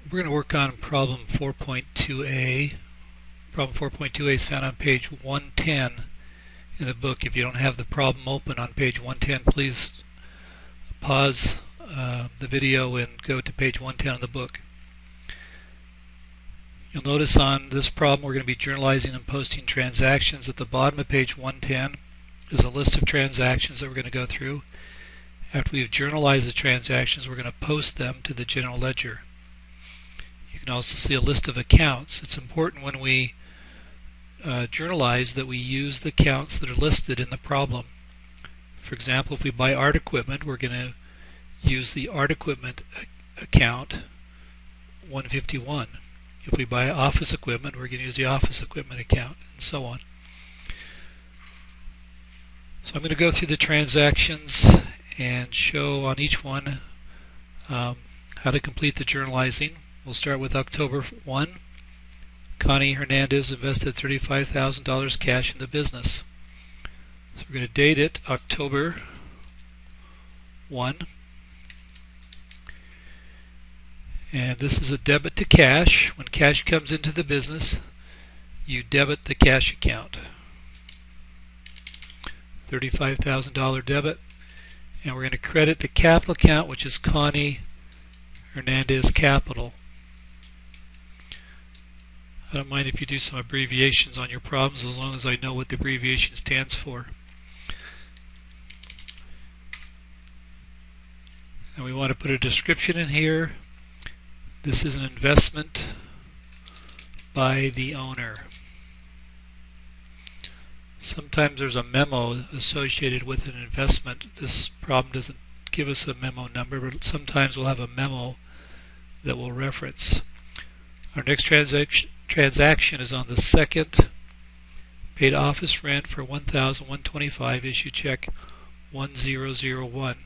We're going to work on problem 4.2a. Problem 4.2a is found on page 110 in the book. If you don't have the problem open on page 110, please pause the video and go to page 110 of the book. You'll notice on this problem we're going to be journalizing and posting transactions. At the bottom of page 110 is a list of transactions that we're going to go through. After we've journalized the transactions, we're going to post them to the general ledger. You can also see a list of accounts. It's important when we journalize that we use the accounts that are listed in the problem. For example, if we buy art equipment, we're going to use the art equipment account 151. If we buy office equipment, we're going to use the office equipment account, and so on. So I'm going to go through the transactions and show on each one how to complete the journalizing. We'll start with October 1. Connie Hernandez invested $35,000 cash in the business. So we're going to date it October 1. And this is a debit to cash. When cash comes into the business, you debit the cash account. $35,000 debit. And we're going to credit the capital account, which is Connie Hernandez Capital. I don't mind if you do some abbreviations on your problems as long as I know what the abbreviation stands for. And we want to put a description in here. This is an investment by the owner. Sometimes there's a memo associated with an investment. This problem doesn't give us a memo number, but sometimes we'll have a memo that we'll reference. Our next transaction is on the 2nd. Paid office rent for $1,125. Issue check 1001.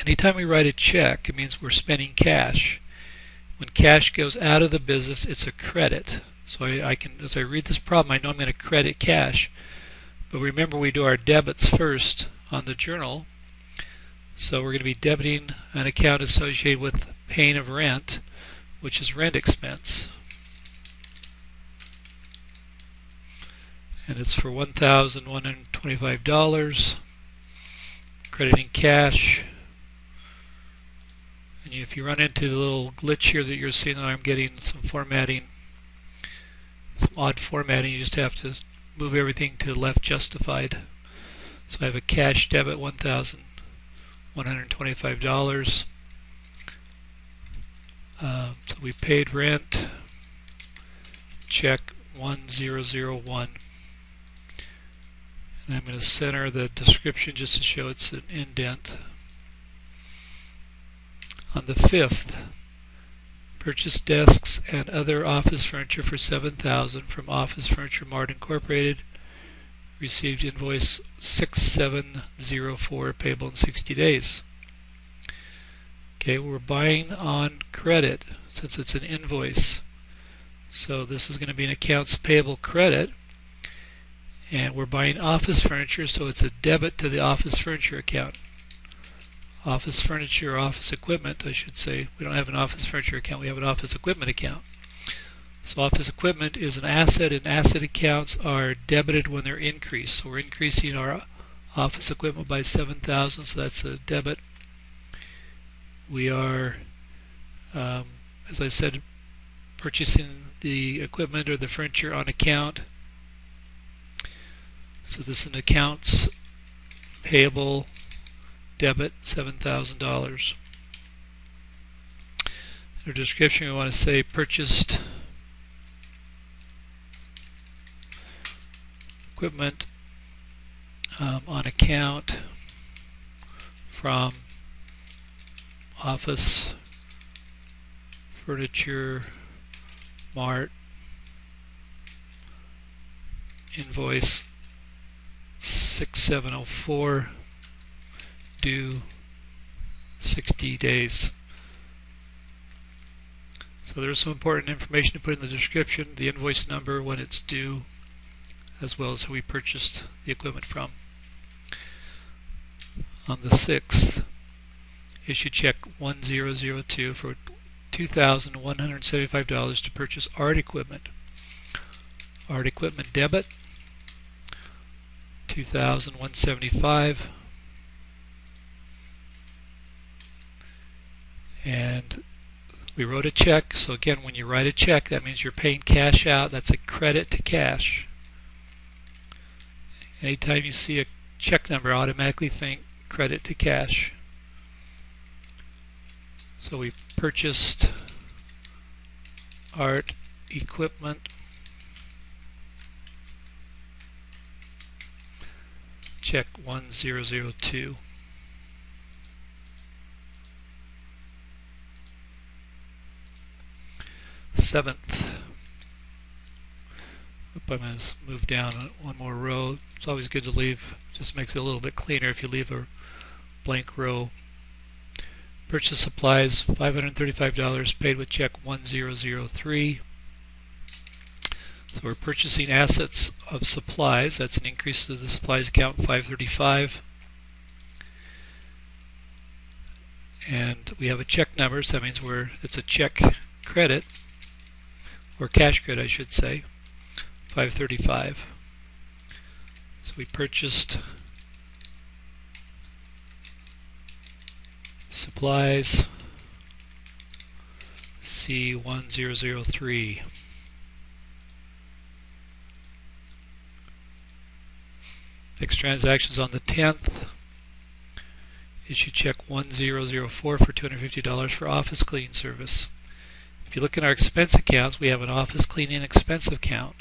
Anytime we write a check, it means we're spending cash. When cash goes out of the business, it's a credit. So I can, as I read this problem, I know I'm going to credit cash. But remember, we do our debits first on the journal. So we're going to be debiting an account associated with paying of rent, which is rent expense. And it's for $1,125. Crediting cash. And if you run into the little glitch here that you're seeing, I'm getting some formatting, some odd formatting, you just have to move everything to left justified. So I have a cash debit $1,125. So we paid rent, check 1001. And I'm going to center the description just to show it's an indent. On the 5th, purchased desks and other office furniture for $7,000 from Office Furniture Mart Incorporated. Received invoice 6704 payable in 60 days. Okay, we're buying on credit since it's an invoice. So this is going to be an accounts payable credit. And we're buying office furniture, so it's a debit to the office furniture account. Office furniture or office equipment, I should say. We don't have an office furniture account, we have an office equipment account. So office equipment is an asset, and asset accounts are debited when they're increased. So we're increasing our office equipment by $7,000, so that's a debit. We are, as I said, purchasing the equipment or the furniture on account. So this is an accounts payable debit, $7,000. In our description, we want to say purchased equipment on account from Office Furniture Mart, invoice 6704, due 60 days. So there's some important information to put in the description, the invoice number, when it's due, as well as who we purchased the equipment from. On the 6th, issue check 1002 for $2,175 to purchase art equipment. Art equipment debit, $2,175. And we wrote a check. So again, when you write a check, that means you're paying cash out. That's a credit to cash. Anytime you see a check number, automatically think credit to cash. So we purchased art equipment, check 1002. Seventh. I'm going to move down one more row. It's always good to leave, just makes it a little bit cleaner if you leave a blank row. Purchase supplies, $535, paid with check 1003. So we're purchasing assets of supplies. That's an increase to the supplies account, $535. And we have a check number, so that means it's a check credit, or cash credit I should say, $535. So we purchased supplies C1003. Next transactions on the 10th. Issue check 1004 for $250 for office cleaning service. If you look in our expense accounts, we have an office cleaning expense account.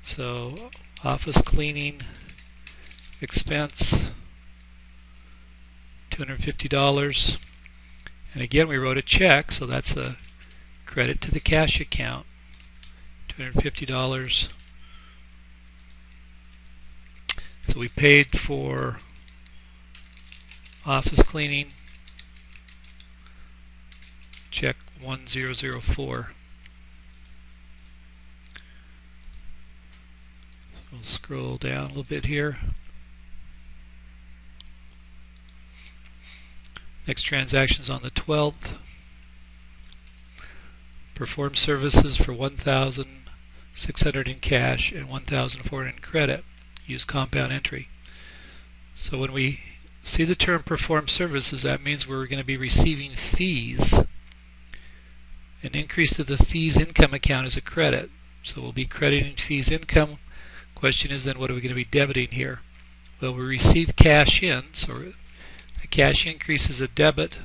So office cleaning expense, $250. And again, we wrote a check, so that's a credit to the cash account, $250. So we paid for office cleaning, check 1004. So we'll scroll down a little bit here. Next transactions on the 12th. Perform services for $1,600 in cash and $1,400 in credit. Use compound entry. So when we see the term perform services, that means we're going to be receiving fees. An increase to the fees income account is a credit. So we'll be crediting fees income. Question is then, what are we going to be debiting here? Well, we receive cash in, so a cash increase is a debit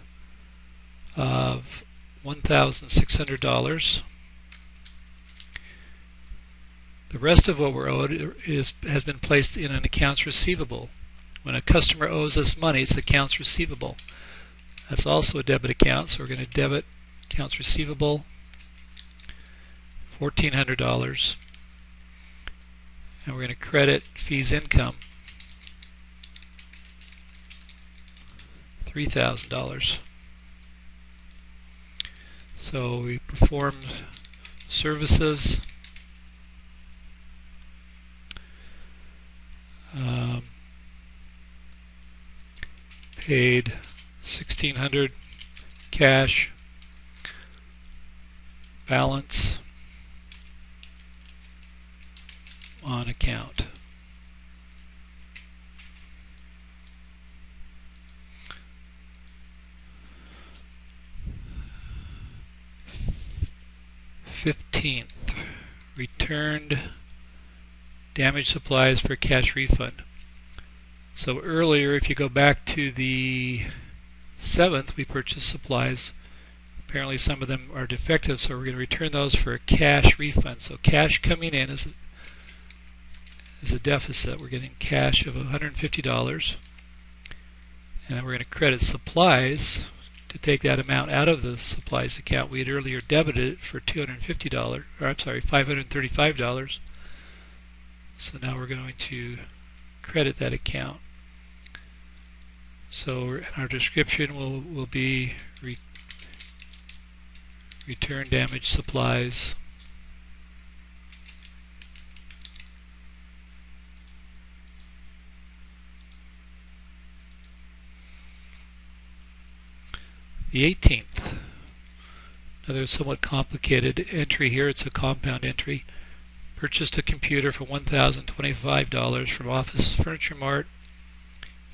of $1,600. The rest of what we're owed has been placed in an accounts receivable. When a customer owes us money, it's accounts receivable. That's also a debit account, so we're going to debit accounts receivable, $1,400. And we're going to credit fees income, $3,000. So we performed services, paid $1,600 cash, balance on account. $15th, returned damaged supplies for cash refund. So earlier, if you go back to the 7th, we purchased supplies. Apparently some of them are defective, so we're going to return those for a cash refund. So cash coming in is a deficit. We're getting cash of $150. And we're going to credit supplies to take that amount out of the supplies account. We had earlier debited it for $250, or I'm sorry, $535. So now we're going to credit that account. So our description will be return damaged supplies. The 18th. Another somewhat complicated entry here. It's a compound entry. Purchased a computer for $1,025 from Office Furniture Mart.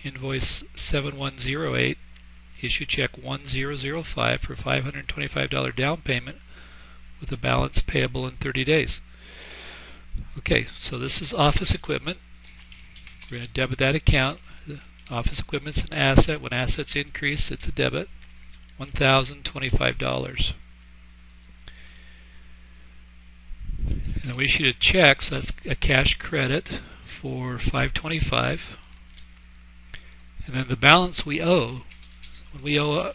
Invoice 7108. Issue check 1005 for $525 down payment with a balance payable in 30 days. Okay, so this is office equipment. We're going to debit that account. Office equipment's an asset. When assets increase, it's a debit. $1,025. And we issued a check, so that's a cash credit for $525. And then the balance we owe, when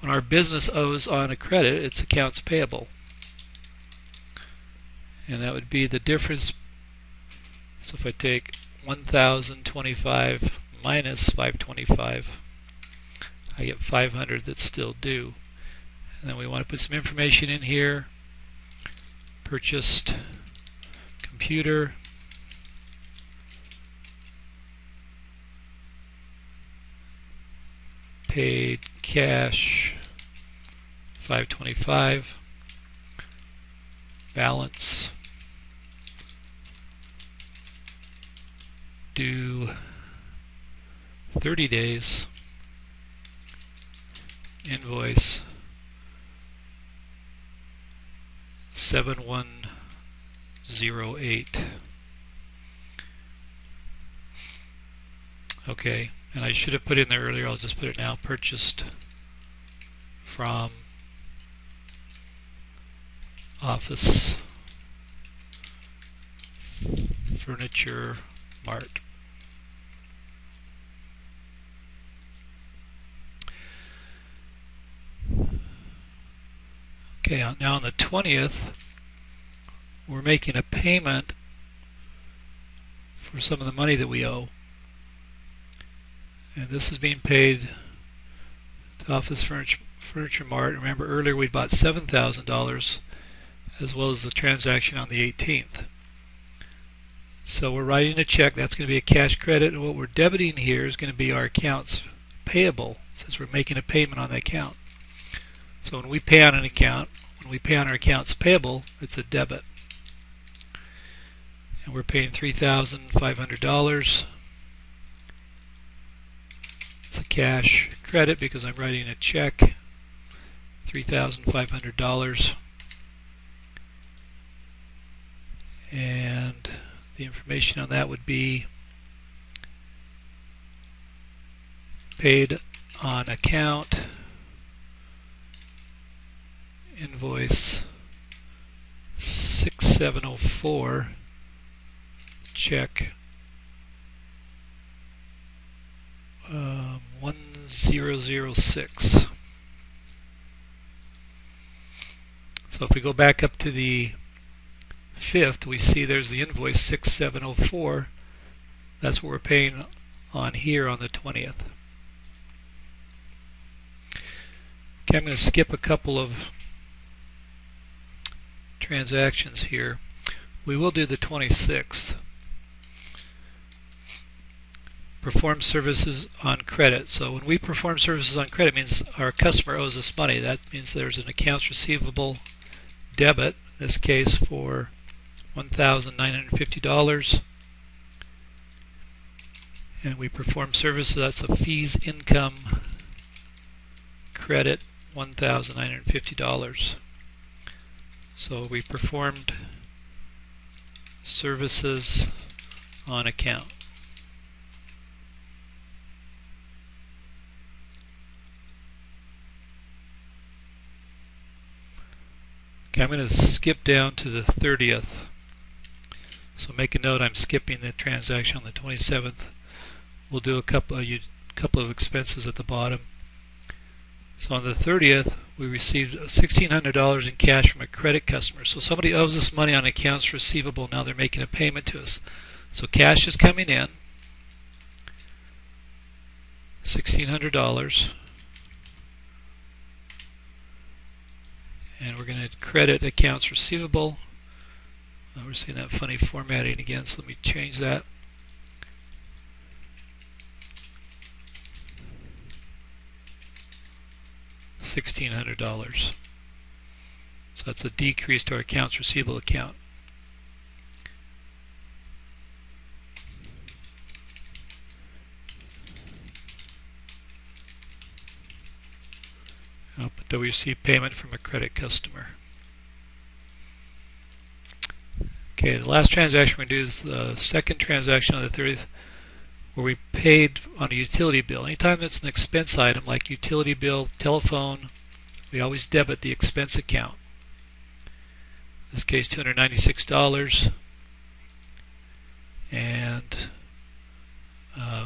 our business owes on a credit, it's accounts payable. And that would be the difference. So if I take 1,025 minus 525, I get 500 that's still due. And then we want to put some information in here. Purchased computer, paid cash 525, balance due 30 days, invoice 7108. Okay, and I should have put in there earlier, I'll just put it now. Purchased from Office Furniture Mart. Okay, now on the 20th, we're making a payment for some of the money that we owe. And this is being paid to Office Furniture Mart. Remember earlier we bought $7,000 as well as the transaction on the 18th. So we're writing a check. That's going to be a cash credit, and what we're debiting here is going to be our accounts payable, since we're making a payment on the account. So when we pay on an account, when we pay on our accounts payable, it's a debit. And we're paying $3,500. It's a cash credit because I'm writing a check, $3,500. And the information on that would be paid on account, invoice 6704, check 1006. So if we go back up to the 5th, we see there's the invoice 6704. That's what we're paying on here on the 20th. Okay, I'm going to skip a couple of transactions here. We will do the 26th. Perform services on credit. So when we perform services on credit, it means our customer owes us money. That means there's an accounts receivable debit, in this case for $1,950. And we perform services, that's a fees income credit, $1,950. So we performed services on account. Okay, I'm going to skip down to the 30th. So make a note, I'm skipping the transaction on the 27th. We'll do a couple of expenses at the bottom. So on the 30th, we received $1,600 in cash from a credit customer. So somebody owes us money on accounts receivable. Now they're making a payment to us. So cash is coming in, $1,600. And we're going to credit accounts receivable. We're seeing that funny formatting again, so let me change that. $1,600. So that's a decrease to our accounts receivable account. I'll put that we received payment from a credit customer. Okay, the last transaction we're going to do is the second transaction on the 30th, where we paid on a utility bill. Anytime it's an expense item like utility bill, telephone, we always debit the expense account. In this case, $296. And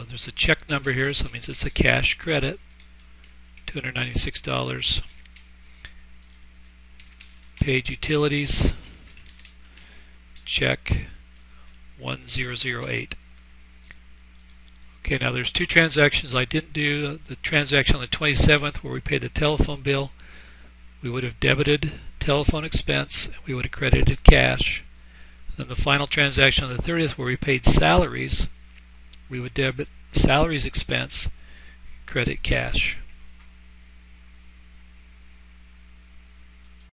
there's a check number here, so it means it's a cash credit. $296. Paid utilities. Check 1008. Okay, now there's two transactions I didn't do. The transaction on the 27th where we paid the telephone bill, we would have debited telephone expense, and we would have credited cash. Then the final transaction on the 30th where we paid salaries, we would debit salaries expense, credit cash.